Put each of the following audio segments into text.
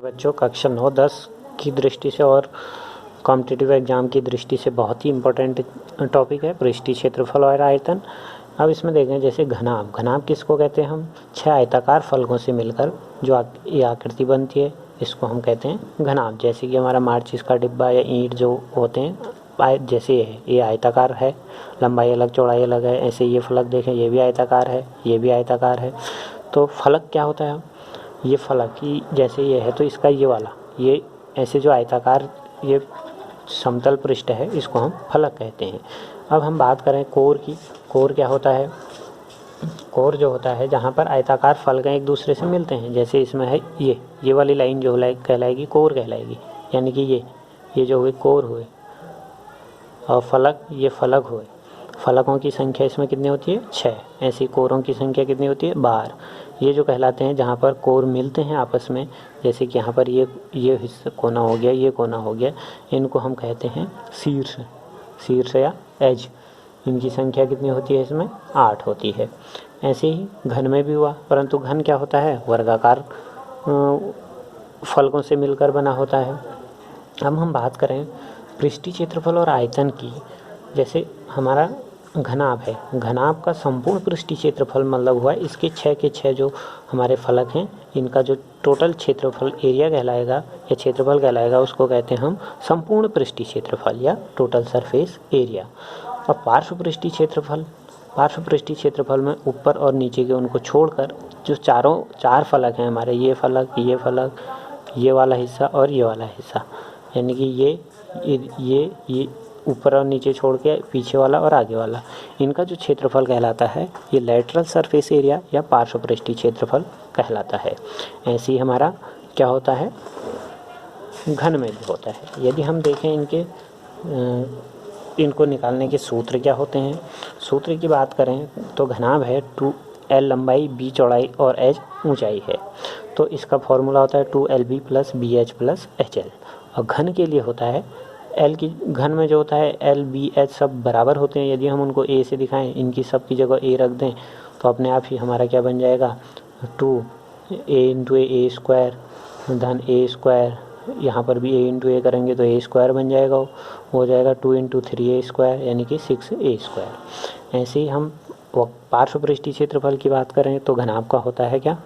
बच्चों, कक्षा 9-10 की दृष्टि से और कॉम्पिटिटिव एग्ज़ाम की दृष्टि से बहुत ही इम्पोर्टेंट टॉपिक है पृष्ठीय क्षेत्रफल और आयतन। अब इसमें देखें जैसे घनाभ। घनाभ किसको कहते हैं हम? 6 आयताकार फलकों से मिलकर जो ये आकृति बनती है इसको हम कहते हैं घनाभ। जैसे कि हमारा माचिस का डिब्बा या ईंट जो होते हैं जैसे ये आयताकार है, लंबाई अलग चौड़ाई अलग है। ऐसे ये फलक देखें, ये भी आयताकार है, ये भी आयताकार है। तो फलक क्या होता है? ये फलक ही जैसे ये है तो इसका ये वाला ये ऐसे जो आयताकार ये समतल पृष्ठ है इसको हम फलक कहते हैं। अब हम बात करें कोर की। कोर क्या होता है? कोर जो होता है जहाँ पर आयताकार फलकें एक दूसरे से मिलते हैं। जैसे इसमें है ये वाली लाइन जो कहलाएगी कोर कहलाएगी, यानी कि ये जो हुए कोर हुए, और फलक ये फलक हुए। फलकों की संख्या इसमें कितनी होती है? 6। ऐसी कोरों की संख्या कितनी होती है? 12। ये जो कहलाते हैं जहाँ पर कोर मिलते हैं आपस में, जैसे कि यहाँ पर ये हिस्सा कोना हो गया, ये कोना हो गया, इनको हम कहते हैं शीर्ष या एज। इनकी संख्या कितनी होती है? इसमें 8 होती है। ऐसे ही घन में भी हुआ, परंतु घन क्या होता है? वर्गाकार फलकों से मिलकर बना होता है। अब हम बात करें पृष्ठीय क्षेत्रफल और आयतन की। जैसे हमारा घनाभ है, घनाभ का संपूर्ण पृष्ठीय क्षेत्रफल मतलब हुआ इसके 6 के 6 जो हमारे फलक हैं इनका जो टोटल क्षेत्रफल एरिया कहलाएगा या क्षेत्रफल कहलाएगा उसको कहते हैं हम संपूर्ण पृष्ठीय क्षेत्रफल या टोटल सरफेस एरिया। और पार्श्व पृष्ठीय क्षेत्रफल में ऊपर और नीचे के उनको छोड़कर जो चार फलक हैं हमारे, ये फलक, ये वाला हिस्सा और ये वाला हिस्सा, यानी कि ये ऊपर और नीचे छोड़ के पीछे वाला और आगे वाला, इनका जो क्षेत्रफल कहलाता है ये लेटरल सरफेस एरिया या पार्श्व पृष्ठीय क्षेत्रफल कहलाता है। ऐसे ही हमारा क्या होता है? घन में भी होता है। यदि हम देखें इनको निकालने के सूत्र क्या होते हैं? सूत्र की बात करें तो घनाभ है 2l लंबाई, b चौड़ाई और h ऊंचाई है। तो इसका फॉर्मूला होता है 2lb + bh + hL। और घन के लिए होता है एल की घन में जो होता है एल बी एच सब बराबर होते हैं। यदि हम उनको ए से दिखाएं, इनकी सब की जगह ए रख दें तो अपने आप ही हमारा क्या बन जाएगा? 2a × a² धन a²। यहाँ पर भी a × a करेंगे तो a² बन जाएगा, हो जाएगा 2 × 3a² यानी कि 6a²। ऐसे ही हम पार्श्व पृष्ठीय क्षेत्रफल की बात करें तो घनाभ का होता है क्या?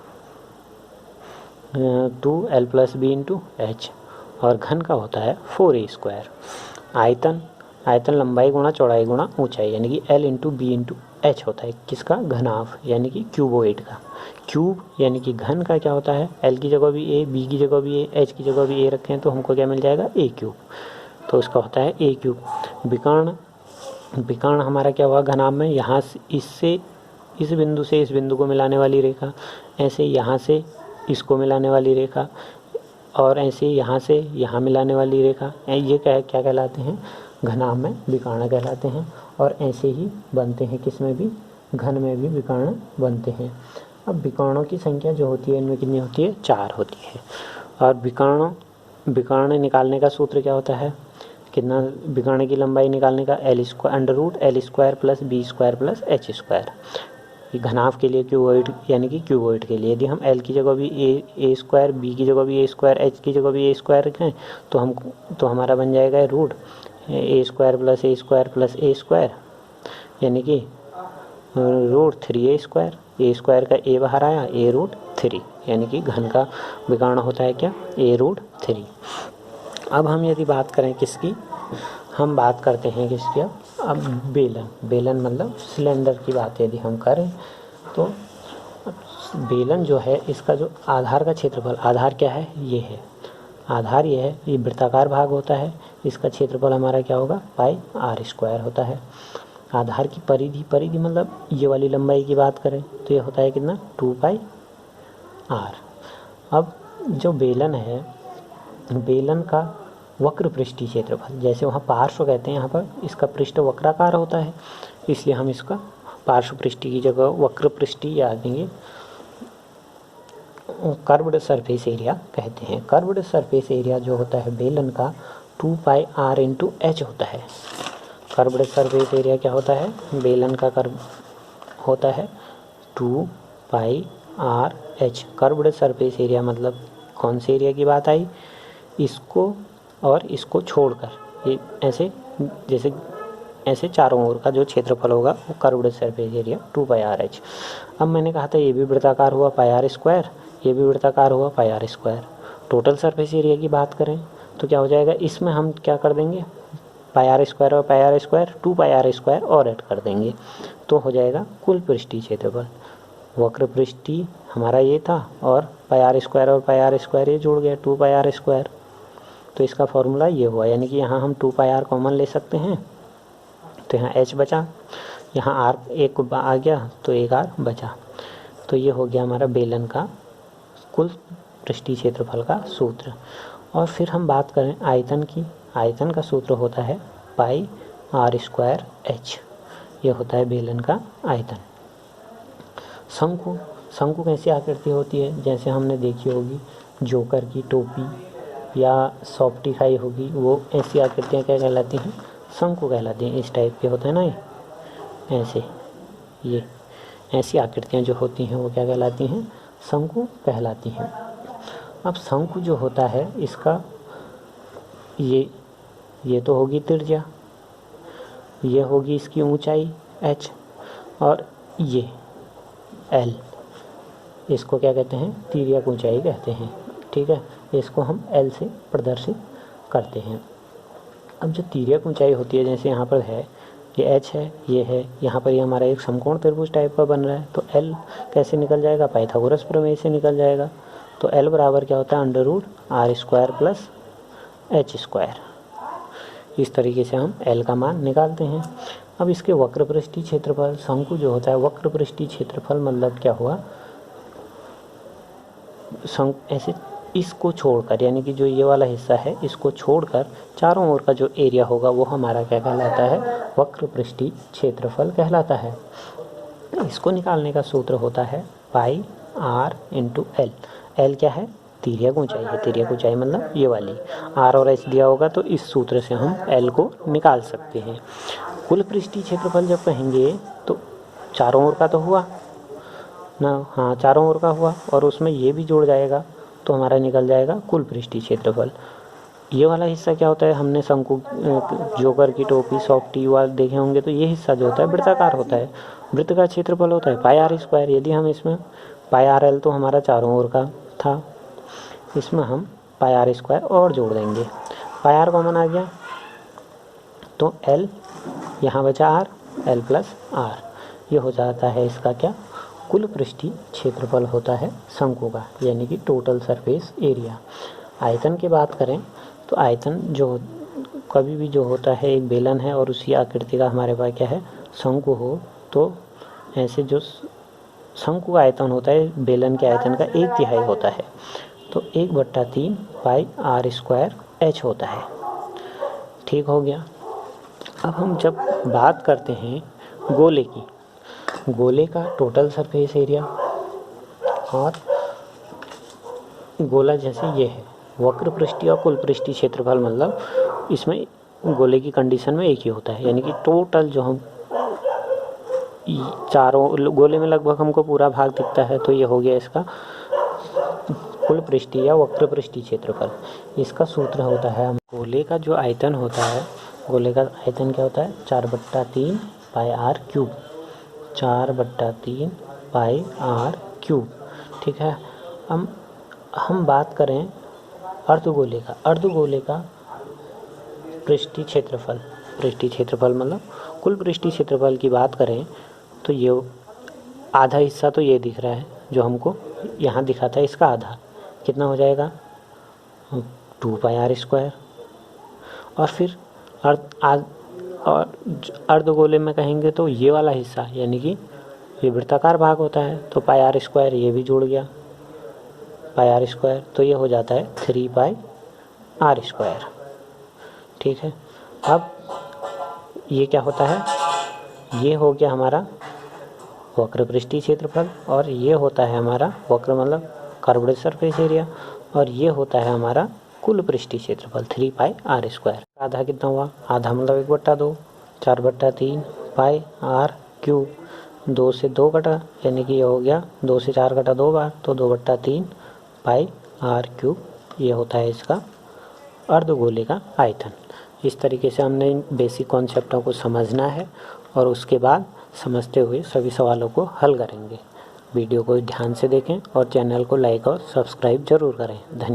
2l + b × h। और घन का होता है 4a²। आयतन लंबाई गुणा चौड़ाई गुणा ऊंचाई, यानी कि l × b × h होता है किसका? घनाभ, यानी कि क्यूबोइड का। क्यूब यानी कि घन का क्या होता है? l की जगह भी a, b की जगह भी a, h की जगह भी a रखें तो हमको क्या मिल जाएगा? a³। तो इसका होता है a³। विकर्ण हमारा क्या हुआ घनाभ में? यहाँ से इस बिंदु से इस बिंदु को मिलाने वाली रेखा, ऐसे यहाँ से इसको मिलाने वाली रेखा, और ऐसे यहाँ से यहाँ मिलाने वाली रेखा, ये क्या कहलाते हैं? घनाभ में विकर्ण कहलाते हैं। और ऐसे ही बनते हैं किस में भी? घन में भी विकर्ण बनते हैं। अब विकर्णों की संख्या जो होती है इनमें कितनी होती है? 4 होती है। और विकर्ण निकालने का सूत्र क्या होता है? कितना विकर्ण की लंबाई निकालने का? √L² + b² + h²। घनाभ के लिए क्यूबॉइड, यानी कि क्यूबॉइड के लिए यदि हम l की जगह भी a², b की जगह भी a², h की जगह भी a² रखें तो हमारा बन जाएगा a² + a², यानी कि √3a²। a² का a बाहर आया, a√3, यानी कि घन का विकर्ण होता है क्या? a√3। अब हम यदि बात करें किसकी? हम बात करते हैं किसकी? अब बेलन मतलब सिलेंडर की बात यदि हम करें तो बेलन जो है इसका जो आधार का क्षेत्रफल, आधार क्या है? ये है आधार, ये है, ये वृत्ताकार भाग होता है। इसका क्षेत्रफल हमारा क्या होगा? πr² होता है। आधार की परिधि मतलब ये वाली लंबाई की बात करें तो ये होता है कितना? 2πr। अब जो बेलन है, बेलन का वक्र पृष्ठीय क्षेत्रफल, जैसे वहाँ पार्श्व कहते हैं, यहाँ पर इसका पृष्ठ वक्राकार होता है, इसलिए हम इसका पार्श्व पृष्ठीय की जगह वक्र पृष्ठीय याद देंगे। कर्व्ड सरफेस एरिया कहते हैं। कर्व्ड सरफेस एरिया जो होता है बेलन का 2πr × h होता है। कर्व्ड सरफेस एरिया क्या होता है? बेलन का कर्व होता है 2πr h। Curved surface area मतलब कौन से एरिया की बात आई, इसको और इसको छोड़कर ये ऐसे, जैसे ऐसे चारों ओर का जो क्षेत्रफल होगा वो कर्व्ड सरफेस एरिया 2πr/h। अब मैंने कहा था ये भी वृत्ताकार हुआ πr², ये भी वृत्ताकार हुआ πr²। टोटल सरफेस एरिया की बात करें तो क्या हो जाएगा, इसमें हम क्या कर देंगे, πr² और πr², 2πr² और ऐड कर देंगे तो हो जाएगा कुल पृष्ठीय क्षेत्रफल। वक्र पृष्ठीय हमारा ये था और πr² और πr² ये जुड़ गया 2πr²। तो इसका फॉर्मूला ये हुआ, यानी कि यहाँ हम 2πr कॉमन ले सकते हैं तो यहाँ h बचा, यहाँ r एक आ गया तो एक r बचा। तो ये हो गया हमारा बेलन का कुल पृष्ठीय क्षेत्रफल का सूत्र। और फिर हम बात करें आयतन की, आयतन का सूत्र होता है πr²h, ये होता है बेलन का आयतन। शंकु, शंकु कैसी आकृति होती है, जैसे हमने देखी होगी जोकर की टोपी या सॉफ्टी खाई होगी, वो ऐसी आकृतियाँ क्या कहलाती हैं, शंकु कहलाती हैं। इस टाइप के होते हैं ना, ये ऐसे, ये ऐसी आकृतियाँ जो होती हैं वो क्या कहलाती हैं, शंकु कहलाती हैं। अब शंकु जो होता है इसका ये तो होगी त्रिज्या, ये होगी इसकी ऊंचाई h, और ये l, इसको क्या कहते हैं, तिर्यक ऊंचाई कहते हैं। ठीक है, इसको हम l से प्रदर्शित करते हैं। अब जो तिर्यक ऊंचाई होती है, जैसे यहाँ पर है ये h है, ये है, यहाँ पर ये हमारा एक समकोण त्रिभुज टाइप का बन रहा है, तो l कैसे निकल जाएगा, पाइथागोरस प्रमेय से निकल जाएगा। तो l बराबर क्या होता है, √r² + h²। इस तरीके से हम l का मान निकालते हैं। अब इसके वक्र पृष्ठीय क्षेत्रफल, शंकु जो होता है वक्र पृष्ठीय क्षेत्रफल मतलब क्या हुआ, ऐसे इसको छोड़कर, यानी कि जो ये वाला हिस्सा है इसको छोड़कर चारों ओर का जो एरिया होगा वो हमारा क्या कहलाता है, वक्र पृष्ठीय क्षेत्रफल कहलाता है। इसको निकालने का सूत्र होता है πr × l। l क्या है, तिर्यक ऊंचाई है, तिर्यक ऊंचाई मतलब ये वाली। r और h दिया होगा तो इस सूत्र से हम l को निकाल सकते हैं। कुल पृष्ठीय क्षेत्रफल जब कहेंगे तो चारों ओर का तो हुआ ना, हाँ चारों ओर का हुआ, और उसमें ये भी जुड़ जाएगा तो हमारा निकल जाएगा कुल पृष्ठीय क्षेत्रफल। ये वाला हिस्सा क्या होता है, हमने शंकु, जोकर की टोपी, सॉफ्टी वाल देखे होंगे, तो ये हिस्सा जो होता है वृत्ताकार होता है, वृत्त का क्षेत्रफल होता है πr²। यदि हम इसमें πrl तो हमारा चारों ओर का था, इसमें हम πr² और जोड़ देंगे, πr कॉमन आ गया तो l यहाँ बचा r, l + r, ये हो जाता है इसका क्या, कुल पृष्ठीय क्षेत्रफल होता है शंकु का, यानी कि टोटल सरफेस एरिया। आयतन की बात करें तो आयतन जो कभी भी जो होता है, एक बेलन है और उसी आकृति का हमारे पास क्या है, शंकु हो, तो ऐसे जो शंकु का आयतन होता है बेलन के आयतन का 1/3 होता है, तो 1/3 πr² h होता है। ठीक हो गया। अब हम जब बात करते हैं गोले की, गोले का टोटल सरफेस एरिया, और गोला जैसे ये है, वक्र पृष्ठीय और कुल पृष्ठीय क्षेत्रफल मतलब इसमें गोले की कंडीशन में एक ही होता है, यानी कि टोटल जो हम चारों गोले में लगभग हमको पूरा भाग दिखता है, तो ये हो गया इसका कुल पृष्ठीय या वक्र पृष्ठीय क्षेत्रफल। इसका सूत्र होता है, गोले का जो आयतन होता है, गोले का आयतन क्या होता है, 4/3 πr³, 4/3 πr³। ठीक है। हम बात करें अर्धगोले का, अर्धगोले का पृष्ठीय क्षेत्रफल, पृष्ठीय क्षेत्रफल मतलब कुल पृष्ठीय क्षेत्रफल की बात करें तो ये आधा हिस्सा तो ये दिख रहा है जो हमको यहाँ दिखा था, इसका आधा कितना हो जाएगा, 2πr²। और फिर अर्धगोले में कहेंगे तो ये वाला हिस्सा, यानी कि ये वृत्ताकार भाग होता है, तो πr², ये भी जुड़ गया πr², तो ये हो जाता है 3πr²। ठीक है। अब ये क्या होता है, ये हो गया हमारा वक्र पृष्ठीय क्षेत्रफल, और ये होता है हमारा वक्र मतलब कर्व्ड सरफेस एरिया, और ये होता है हमारा कुल पृष्ठीय क्षेत्रफल 3πr²। आधा कितना हुआ, आधा मतलब 1/2, 4/3 πr³, 2 से 2 कटा, यानी कि ये हो गया 2 से 4 कटा 2 बार, तो 2/3 r³ ये होता है इसका अर्धगोले का आयतन। इस तरीके से हमने बेसिक कॉन्सेप्टों को समझना है और उसके बाद समझते हुए सभी सवालों को हल करेंगे। वीडियो को ध्यान से देखें और चैनल को लाइक और सब्सक्राइब ज़रूर करें। धन्यवाद।